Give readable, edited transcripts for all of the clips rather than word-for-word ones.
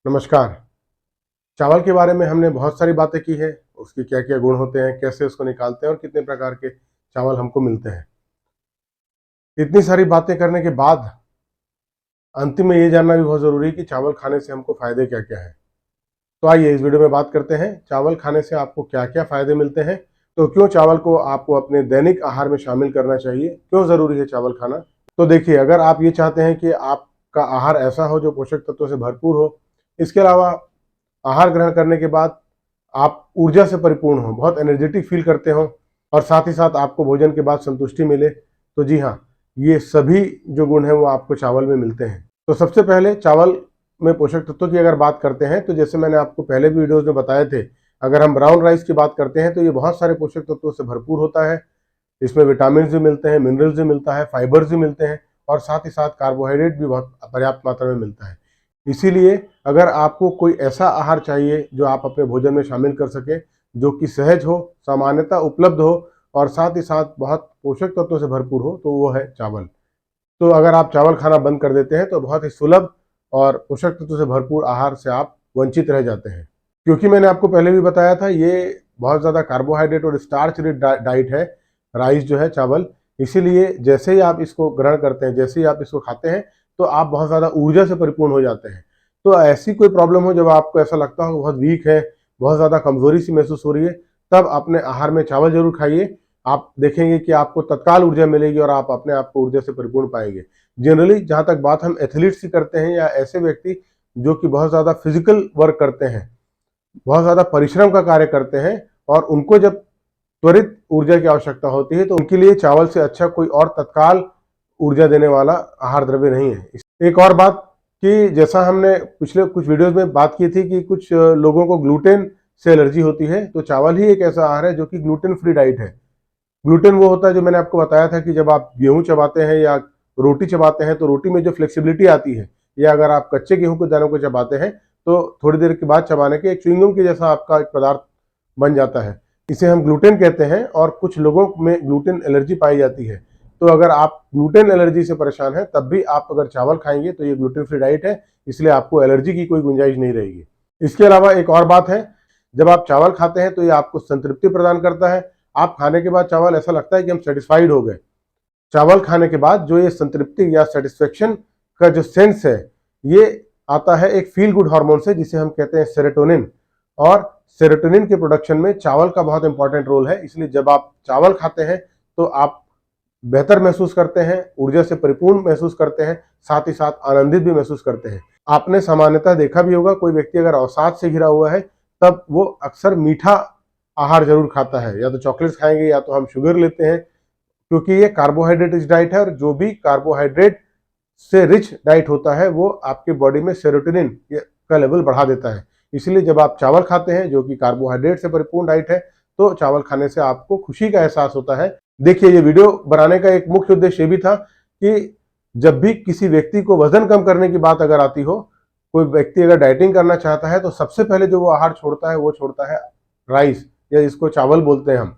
नमस्कार। चावल के बारे में हमने बहुत सारी बातें की है, उसके क्या क्या गुण होते हैं, कैसे उसको निकालते हैं और कितने प्रकार के चावल हमको मिलते हैं। इतनी सारी बातें करने के बाद अंतिम में ये जानना भी बहुत ज़रूरी है कि चावल खाने से हमको फ़ायदे क्या क्या हैं। तो आइए इस वीडियो में बात करते हैं चावल खाने से आपको क्या क्या फ़ायदे मिलते हैं। तो क्यों चावल को आपको अपने दैनिक आहार में शामिल करना चाहिए, क्यों ज़रूरी है चावल खाना। तो देखिए, अगर आप ये चाहते हैं कि आपका आहार ऐसा हो जो पोषक तत्वों से भरपूर हो, इसके अलावा आहार ग्रहण करने के बाद आप ऊर्जा से परिपूर्ण हो, बहुत एनर्जेटिक फील करते हो और साथ ही साथ आपको भोजन के बाद संतुष्टि मिले, तो जी हाँ, ये सभी जो गुण हैं वो आपको चावल में मिलते हैं। तो सबसे पहले चावल में पोषक तत्वों की अगर बात करते हैं तो जैसे मैंने आपको पहले भी वीडियोस में बताए थे, अगर हम ब्राउन राइस की बात करते हैं तो ये बहुत सारे पोषक तत्वों से भरपूर होता है। इसमें विटामिन भी मिलते हैं, मिनरल्स भी मिलता है, फाइबर्स भी मिलते हैं और साथ ही साथ कार्बोहाइड्रेट भी बहुत पर्याप्त मात्रा में मिलता है। इसीलिए अगर आपको कोई ऐसा आहार चाहिए जो आप अपने भोजन में शामिल कर सकें, जो कि सहज हो, सामान्यतः उपलब्ध हो और साथ ही साथ बहुत पोषक तत्वों से भरपूर हो, तो वो है चावल। तो अगर आप चावल खाना बंद कर देते हैं तो बहुत ही सुलभ और पोषक तत्वों से भरपूर आहार से आप वंचित रह जाते हैं। क्योंकि मैंने आपको पहले भी बताया था, ये बहुत ज़्यादा कार्बोहाइड्रेट और स्टार्च रिच डाइट है, राइस जो है, चावल। इसीलिए जैसे ही आप इसको ग्रहण करते हैं, जैसे ही आप इसको खाते हैं, तो आप बहुत ज़्यादा ऊर्जा से परिपूर्ण हो जाते हैं। तो ऐसी कोई प्रॉब्लम हो जब आपको ऐसा लगता हो बहुत वीक है, बहुत ज़्यादा कमज़ोरी सी महसूस हो रही है, तब अपने आहार में चावल ज़रूर खाइए। आप देखेंगे कि आपको तत्काल ऊर्जा मिलेगी और आप अपने आप को ऊर्जा से परिपूर्ण पाएंगे। जनरली जहाँ तक बात हम एथलीट्स की करते हैं या ऐसे व्यक्ति जो कि बहुत ज़्यादा फिजिकल वर्क करते हैं, बहुत ज़्यादा परिश्रम का कार्य करते हैं और उनको जब त्वरित ऊर्जा की आवश्यकता होती है, तो उनके लिए चावल से अच्छा कोई और तत्काल ऊर्जा देने वाला आहार द्रव्य नहीं है। एक और बात कि जैसा हमने पिछले कुछ वीडियोस में बात की थी कि कुछ लोगों को ग्लूटेन से एलर्जी होती है, तो चावल ही एक ऐसा आहार है जो कि ग्लूटेन फ्री डाइट है। ग्लूटेन वो होता है जो मैंने आपको बताया था कि जब आप गेहूं चबाते हैं या रोटी चबाते हैं तो रोटी में जो फ्लेक्सिबिलिटी आती है, या अगर आप कच्चे गेहूं के दानों को चबाते हैं तो थोड़ी देर के बाद चबाने के एक च्युइंगम के जैसा आपका एक पदार्थ बन जाता है। इसे हम ग्लूटेन कहते हैं और कुछ लोगों में ग्लूटेन एलर्जी पाई जाती है। तो अगर आप ग्लूटेन एलर्जी से परेशान हैं, तब भी आप अगर चावल खाएंगे तो ये ग्लूटेन फ्री डाइट है, इसलिए आपको एलर्जी की कोई गुंजाइश नहीं रहेगी। इसके अलावा एक और बात है, जब आप चावल खाते हैं तो ये आपको संतृप्ति प्रदान करता है। आप खाने के बाद चावल ऐसा लगता है कि हम सेटिस्फाइड हो गए। चावल खाने के बाद जो ये संतृप्ति या सेटिस्फेक्शन का जो सेंस है, ये आता है एक फील गुड हार्मोन से, जिसे हम कहते हैं सेरोटोनिन। और सेरोटोनिन के प्रोडक्शन में चावल का बहुत इंपॉर्टेंट रोल है। इसलिए जब आप चावल खाते हैं तो आप बेहतर महसूस करते हैं, ऊर्जा से परिपूर्ण महसूस करते हैं, साथ ही साथ आनंदित भी महसूस करते हैं। आपने सामान्यतः देखा भी होगा, कोई व्यक्ति अगर अवसाद से घिरा हुआ है तब वो अक्सर मीठा आहार जरूर खाता है, या तो चॉकलेट्स खाएंगे या तो हम शुगर लेते हैं, क्योंकि ये कार्बोहाइड्रेट रिच डाइट है और जो भी कार्बोहाइड्रेट से रिच डाइट होता है वो आपके बॉडी में सेरोटोनिन का लेवल बढ़ा देता है। इसलिए जब आप चावल खाते हैं जो कि कार्बोहाइड्रेट से परिपूर्ण डाइट है, तो चावल खाने से आपको खुशी का एहसास होता है। देखिए, ये वीडियो बनाने का एक मुख्य उद्देश्य ये भी था कि जब भी किसी व्यक्ति को वजन कम करने की बात अगर आती हो, कोई व्यक्ति अगर डाइटिंग करना चाहता है, तो सबसे पहले जो वो आहार छोड़ता है वो छोड़ता है राइस, या जिसको चावल बोलते हैं हम।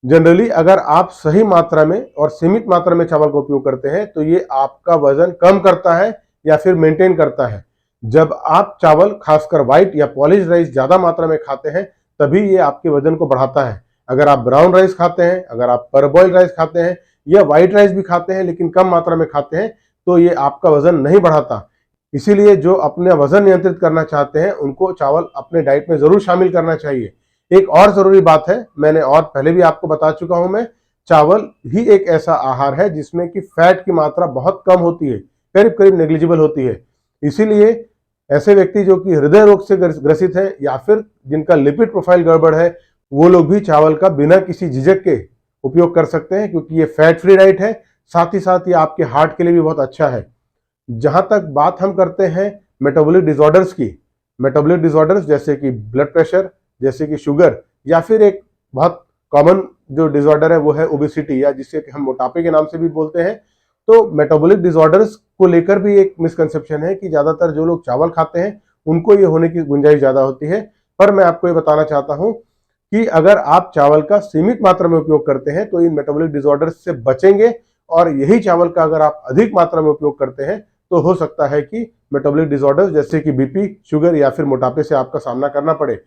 जनरली अगर आप सही मात्रा में और सीमित मात्रा में चावल का उपयोग करते हैं तो ये आपका वजन कम करता है या फिर मेंटेन करता है। जब आप चावल, खासकर व्हाइट या पॉलिश राइस ज्यादा मात्रा में खाते हैं, तभी ये आपके वजन को बढ़ाता है। अगर आप ब्राउन राइस खाते हैं, अगर आप परबॉइल्ड राइस खाते हैं या व्हाइट राइस भी खाते हैं लेकिन कम मात्रा में खाते हैं, तो ये आपका वजन नहीं बढ़ाता। इसीलिए जो अपने वजन नियंत्रित करना चाहते हैं उनको चावल अपने डाइट में जरूर शामिल करना चाहिए। एक और जरूरी बात है, मैंने और पहले भी आपको बता चुका हूं मैं, चावल ही एक ऐसा आहार है जिसमें कि फैट की मात्रा बहुत कम होती है, करीब करीब नेग्लिजिबल होती है। इसीलिए ऐसे व्यक्ति जो कि हृदय रोग से ग्रसित है या फिर जिनका लिपिड प्रोफाइल गड़बड़ है, वो लोग भी चावल का बिना किसी झिझक के उपयोग कर सकते हैं, क्योंकि ये फैट फ्री डाइट है। साथ ही साथ ये आपके हार्ट के लिए भी बहुत अच्छा है। जहां तक बात हम करते हैं मेटाबॉलिक डिसऑर्डर्स की, मेटाबॉलिक डिसऑर्डर्स जैसे कि ब्लड प्रेशर, जैसे कि शुगर, या फिर एक बहुत कॉमन जो डिसऑर्डर है वो है ओबेसिटी, या जिसे हम मोटापे के नाम से भी बोलते हैं। तो मेटाबॉलिक डिसऑर्डर्स को लेकर भी एक मिसकंसेप्शन है कि ज्यादातर जो लोग चावल खाते हैं उनको ये होने की गुंजाइश ज्यादा होती है। पर मैं आपको ये बताना चाहता हूं कि अगर आप चावल का सीमित मात्रा में उपयोग करते हैं तो इन मेटाबॉलिक डिसऑर्डर्स से बचेंगे, और यही चावल का अगर आप अधिक मात्रा में उपयोग करते हैं तो हो सकता है कि मेटाबॉलिक डिसऑर्डर्स जैसे कि बीपी, शुगर या फिर मोटापे से आपका सामना करना पड़े।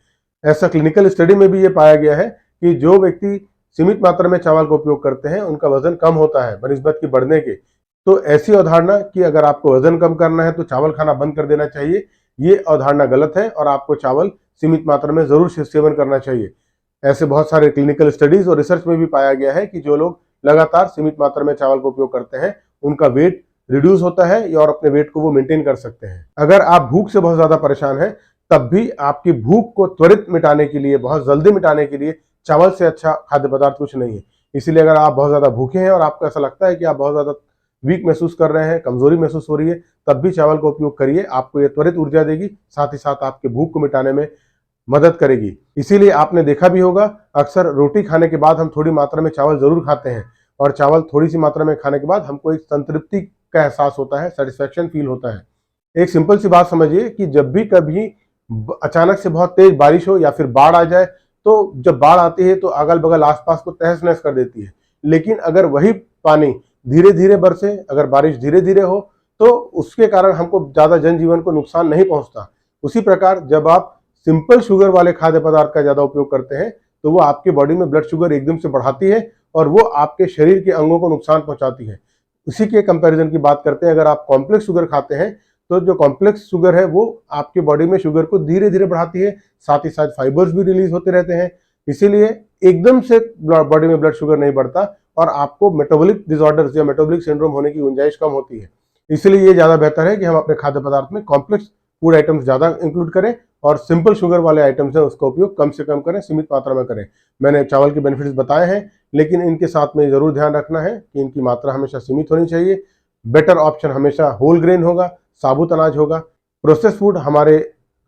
ऐसा क्लिनिकल स्टडी में भी ये पाया गया है कि जो व्यक्ति सीमित मात्रा में चावल का उपयोग करते हैं उनका वजन कम होता है बनिस्बत की बढ़ने के। तो ऐसी अवधारणा कि अगर आपको वजन कम करना है तो चावल खाना बंद कर देना चाहिए, ये अवधारणा गलत है और आपको चावल सीमित मात्रा में जरूर सेवन करना चाहिए। ऐसे बहुत सारे क्लिनिकल स्टडीज और रिसर्च में भी पाया गया है कि जो लोग लगातार सीमित मात्रा में चावल का उपयोग करते हैं उनका वेट रिड्यूस होता है और अपने वेट को वो मेंटेन कर सकते हैं। अगर आप भूख से बहुत ज्यादा परेशान हैं तब भी आपकी भूख को त्वरित मिटाने के लिए, बहुत जल्दी मिटाने के लिए चावल से अच्छा खाद्य पदार्थ कुछ नहीं है। इसीलिए अगर आप बहुत ज्यादा भूखे हैं और आपको ऐसा लगता है कि आप बहुत ज्यादा वीक महसूस कर रहे हैं, कमजोरी महसूस हो रही है, तब भी चावल का उपयोग करिए। आपको ये त्वरित ऊर्जा देगी, साथ ही साथ आपके भूख को मिटाने में मदद करेगी। इसीलिए आपने देखा भी होगा, अक्सर रोटी खाने के बाद हम थोड़ी मात्रा में चावल जरूर खाते हैं और चावल थोड़ी सी मात्रा में खाने के बाद हमको एक संतृप्ति का एहसास होता है, सेटिस्फैक्शन फील होता है। एक सिंपल सी बात समझिए कि जब भी कभी अचानक से बहुत तेज बारिश हो या फिर बाढ़ आ जाए, तो जब बाढ़ आती है तो अगल बगल आसपास को तहस नहस कर देती है। लेकिन अगर वही पानी धीरे धीरे बरसे, अगर बारिश धीरे धीरे हो, तो उसके कारण हमको ज्यादा जनजीवन को नुकसान नहीं पहुंचता। उसी प्रकार जब आप सिंपल शुगर वाले खाद्य पदार्थ का ज्यादा उपयोग करते हैं तो वो आपके बॉडी में ब्लड शुगर एकदम से बढ़ाती है और वो आपके शरीर के अंगों को नुकसान पहुंचाती है। उसी के कंपैरिजन की बात करते हैं, अगर आप कॉम्प्लेक्स शुगर खाते हैं तो जो कॉम्प्लेक्स शुगर है वो आपके बॉडी में शुगर को धीरे धीरे बढ़ाती है, साथ ही साथ फाइबर्स भी रिलीज होते रहते हैं। इसीलिए एकदम से बॉडी में ब्लड शुगर नहीं बढ़ता और आपको मेटाबॉलिक डिसऑर्डर्स या मेटाबॉलिक सिंड्रोम होने की गुंजाइश कम होती है। इसलिए ये ज्यादा बेहतर है कि हम अपने खाद्य पदार्थ में कॉम्प्लेक्स फूड आइटम्स ज्यादा इंक्लूड करें और सिंपल शुगर वाले आइटम्स है उसका उपयोग कम से कम करें, सीमित मात्रा में करें। मैंने चावल के बेनिफिट्स बताए हैं, लेकिन इनके साथ में जरूर ध्यान रखना है कि इनकी मात्रा हमेशा सीमित होनी चाहिए। बेटर ऑप्शन हमेशा होल ग्रेन होगा, साबुत अनाज होगा। प्रोसेस फूड हमारे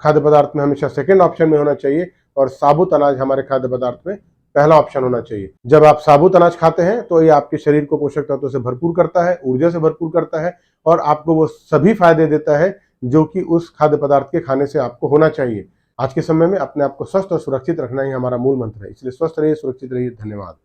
खाद्य पदार्थ में हमेशा सेकेंड ऑप्शन में होना चाहिए और साबुत अनाज हमारे खाद्य पदार्थ में पहला ऑप्शन होना चाहिए। जब आप साबुत अनाज खाते हैं तो ये आपके शरीर को पोषक तत्वों से भरपूर करता है, ऊर्जा से भरपूर करता है और आपको वो सभी फायदे देता है जो कि उस खाद्य पदार्थ के खाने से आपको होना चाहिए। आज के समय में अपने आप को स्वस्थ और सुरक्षित रखना ही हमारा मूल मंत्र है, इसलिए स्वस्थ रहिए, सुरक्षित रहिए। धन्यवाद।